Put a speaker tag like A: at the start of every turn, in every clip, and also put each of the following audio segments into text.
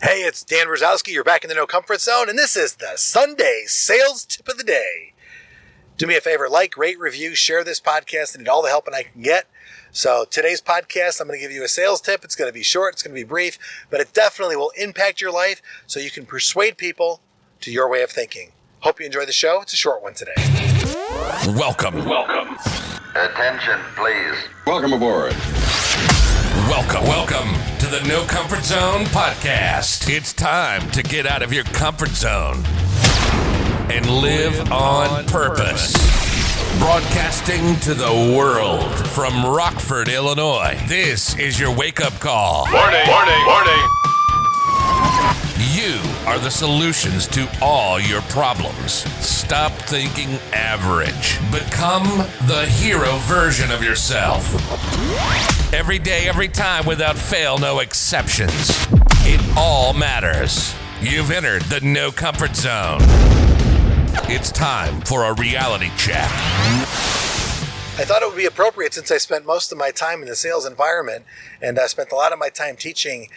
A: Hey, it's Dan Brzezowski. You're back in the No Comfort Zone, and this is the Sunday Sales Tip of the Day. Do me a favor, like, rate, review, share this podcast. I need all the help I can get. So today's podcast, I'm going to give you a sales tip. It's going to be short, it's going to be brief, but it definitely will impact your life so you can persuade people to your way of thinking. Hope you enjoy the show. It's a short one today.
B: Welcome.
C: Attention, please.
D: Welcome aboard.
B: Welcome to the No Comfort Zone podcast. It's time to get out of your comfort zone and live on purpose. Broadcasting to the world from Rockford, Illinois. This is your wake-up call.
D: Warning.
B: You are the solutions to all your problems. Stop thinking average. Become the hero version of yourself. Every day, every time, without fail, no exceptions. It all matters. You've entered the No Comfort Zone. It's time for a reality check.
A: I thought it would be appropriate, since I spent most of my time in the sales environment and I spent a lot of my time teaching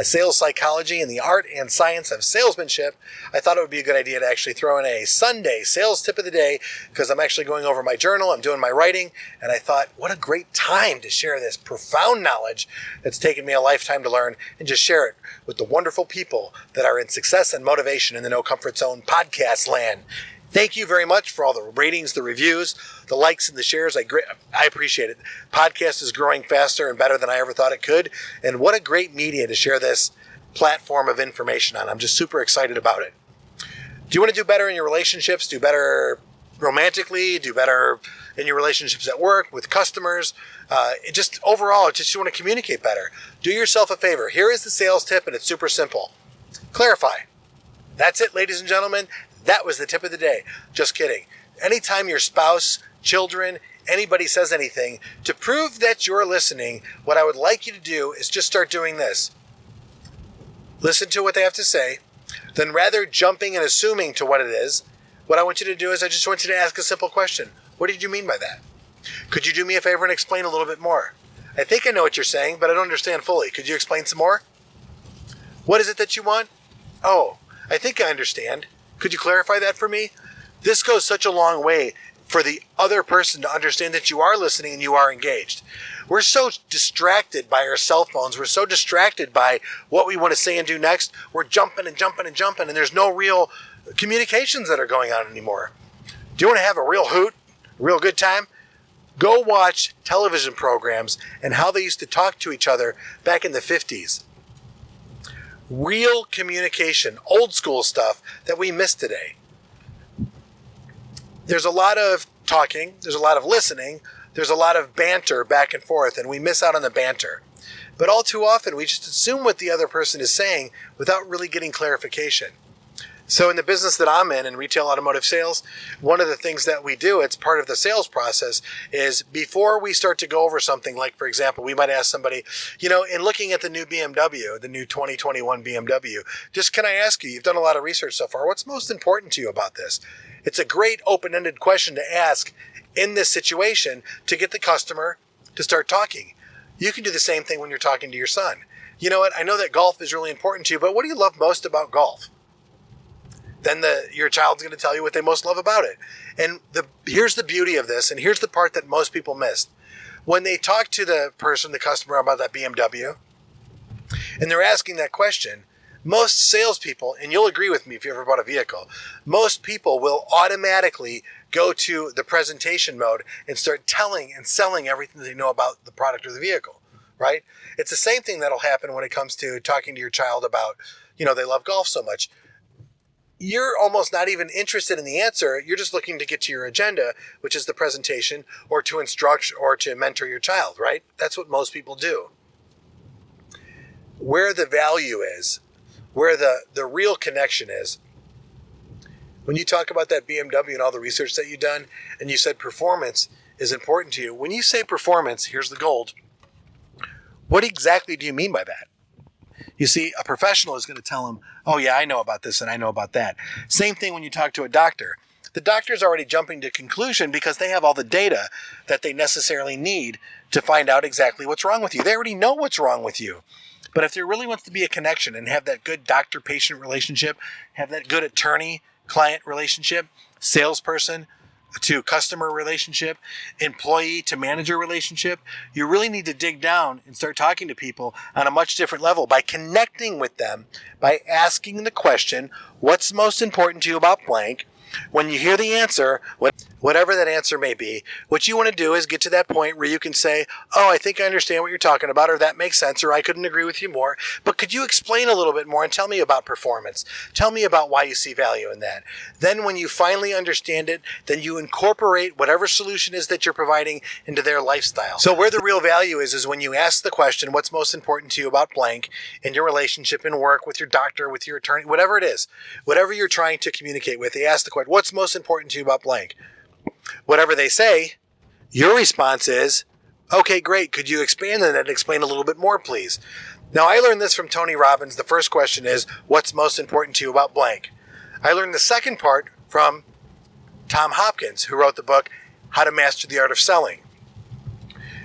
A: sales psychology and the art and science of salesmanship. I thought it would be a good idea to actually throw in a Sunday sales tip of the day, because I'm actually going over my journal, I'm doing my writing, and I thought, what a great time to share this profound knowledge that's taken me a lifetime to learn and just share it with the wonderful people that are in success and motivation in the No Comfort Zone podcast land. Thank you very much for all the ratings, the reviews, the likes, and the shares. I appreciate it. Podcast is growing faster and better than I ever thought it could. And what a great media to share this platform of information on. I'm just super excited about it. Do you want to do better in your relationships? Do better romantically? Do better in your relationships at work, with customers? Overall, you want to communicate better. Do yourself a favor. Here is the sales tip, and it's super simple. Clarify. That's it, ladies and gentlemen. That was the tip of the day. Just kidding. Anytime your spouse, children, anybody says anything, to prove that you're listening, what I would like you to do is just start doing this. Listen to what they have to say. Then, rather jumping and assuming to what it is, what I want you to do is I just want you to ask a simple question. What did you mean by that? Could you do me a favor and explain a little bit more? I think I know what you're saying, but I don't understand fully. Could you explain some more? What is it that you want? Oh, I think I understand. Could you clarify that for me? This goes such a long way for the other person to understand that you are listening and you are engaged. We're so distracted by our cell phones. We're so distracted by what we want to say and do next. We're jumping, and there's no real communications that are going on anymore. Do you want to have a real hoot, a real good time? Go watch television programs and how they used to talk to each other back in the 50s. Real communication, old school stuff that we miss today. There's a lot of talking, there's a lot of listening, there's a lot of banter back and forth, and we miss out on the banter. But all too often, we just assume what the other person is saying without really getting clarification. So in the business that I'm in retail automotive sales, one of the things that we do, it's part of the sales process, is before we start to go over something, like, for example, we might ask somebody, in looking at the new BMW, the new 2021 BMW, just can I ask you, you've done a lot of research so far, what's most important to you about this? It's a great open-ended question to ask in this situation to get the customer to start talking. You can do the same thing when you're talking to your son. You know what, I know that golf is really important to you, but what do you love most about golf? Then your child's going to tell you what they most love about it. And here's the beauty of this, and here's the part that most people missed. When they talk to the customer about that BMW, and they're asking that question, most salespeople, and you'll agree with me if you ever bought a vehicle, most people will automatically go to the presentation mode and start telling and selling everything they know about the product or the vehicle, right? It's the same thing that'll happen when it comes to talking to your child about, they love golf so much. You're almost not even interested in the answer. You're just looking to get to your agenda, which is the presentation, or to instruct or to mentor your child, right? That's what most people do. Where the value is, where the real connection is, when you talk about that BMW and all the research that you've done, and you said performance is important to you, when you say performance, here's the gold. What exactly do you mean by that? You see, a professional is going to tell them, oh yeah, I know about this and I know about that. Same thing when you talk to a doctor. The doctor's already jumping to conclusion because they have all the data that they necessarily need to find out exactly what's wrong with you. They already know what's wrong with you. But if there really wants to be a connection and have that good doctor-patient relationship, have that good attorney-client relationship, salesperson to customer relationship, employee to manager relationship, you really need to dig down and start talking to people on a much different level by connecting with them, by asking the question, what's most important to you about blank? When you hear the answer, whatever that answer may be, what you want to do is get to that point where you can say, oh, I think I understand what you're talking about, or that makes sense, or I couldn't agree with you more, but could you explain a little bit more and tell me about performance? Tell me about why you see value in that. Then when you finally understand it, then you incorporate whatever solution is that you're providing into their lifestyle. So where the real value is when you ask the question, what's most important to you about blank in your relationship, in work, with your doctor, with your attorney, whatever it is, whatever you're trying to communicate with, they ask the question, what's most important to you about blank? Whatever they say, your response is, okay, great. Could you expand on that and explain a little bit more, please? Now, I learned this from Tony Robbins. The first question is, what's most important to you about blank? I learned the second part from Tom Hopkins, who wrote the book, How to Master the Art of Selling.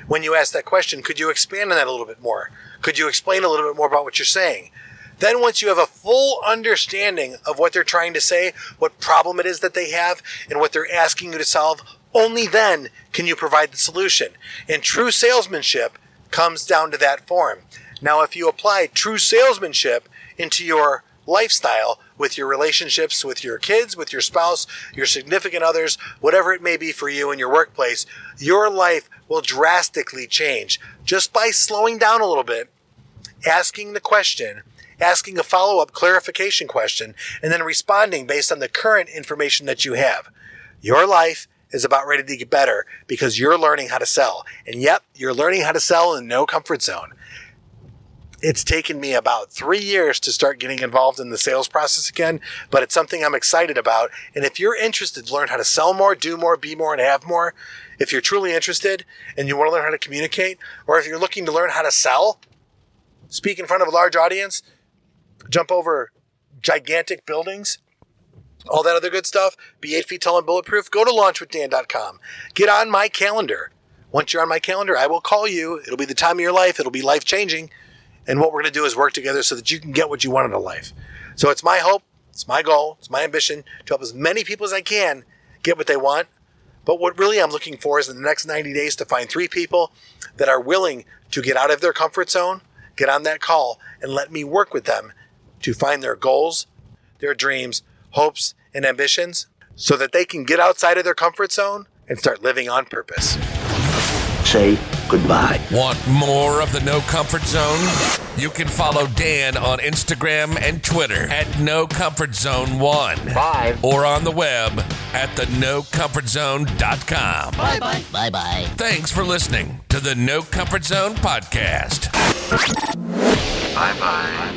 A: When you ask that question, could you expand on that a little bit more? Could you explain a little bit more about what you're saying? Then once you have a full understanding of what they're trying to say, what problem it is that they have, and what they're asking you to solve, only then can you provide the solution. And true salesmanship comes down to that form. Now, if you apply true salesmanship into your lifestyle, with your relationships with your kids, with your spouse, your significant others, whatever it may be for you in your workplace, your life will drastically change just by slowing down a little bit, asking the question, asking a follow-up clarification question, and then responding based on the current information that you have. Your life is about ready to get better because you're learning how to sell. And yep, you're learning how to sell in no comfort zone. It's taken me about 3 years to start getting involved in the sales process again, but it's something I'm excited about. And if you're interested to learn how to sell more, do more, be more, and have more, if you're truly interested and you want to learn how to communicate, or if you're looking to learn how to sell, speak in front of a large audience, jump over gigantic buildings, all that other good stuff, be 8 feet tall and bulletproof, go to launchwithdan.com. Get on my calendar. Once you're on my calendar, I will call you. It'll be the time of your life. It'll be life-changing. And what we're going to do is work together so that you can get what you want in life. So it's my hope, it's my goal, it's my ambition to help as many people as I can get what they want. But what really I'm looking for is in the next 90 days to find 3 people that are willing to get out of their comfort zone, get on that call, and let me work with them to find their goals, their dreams, hopes, and ambitions so that they can get outside of their comfort zone and start living on purpose.
D: Say goodbye.
B: Want more of the No Comfort Zone? You can follow Dan on Instagram and Twitter at NoComfortZone1.
D: Bye.
B: Or on the web at thenocomfortzone.com.
D: Bye-bye. Bye-bye.
B: Thanks for listening to the No Comfort Zone podcast.
C: Bye-bye.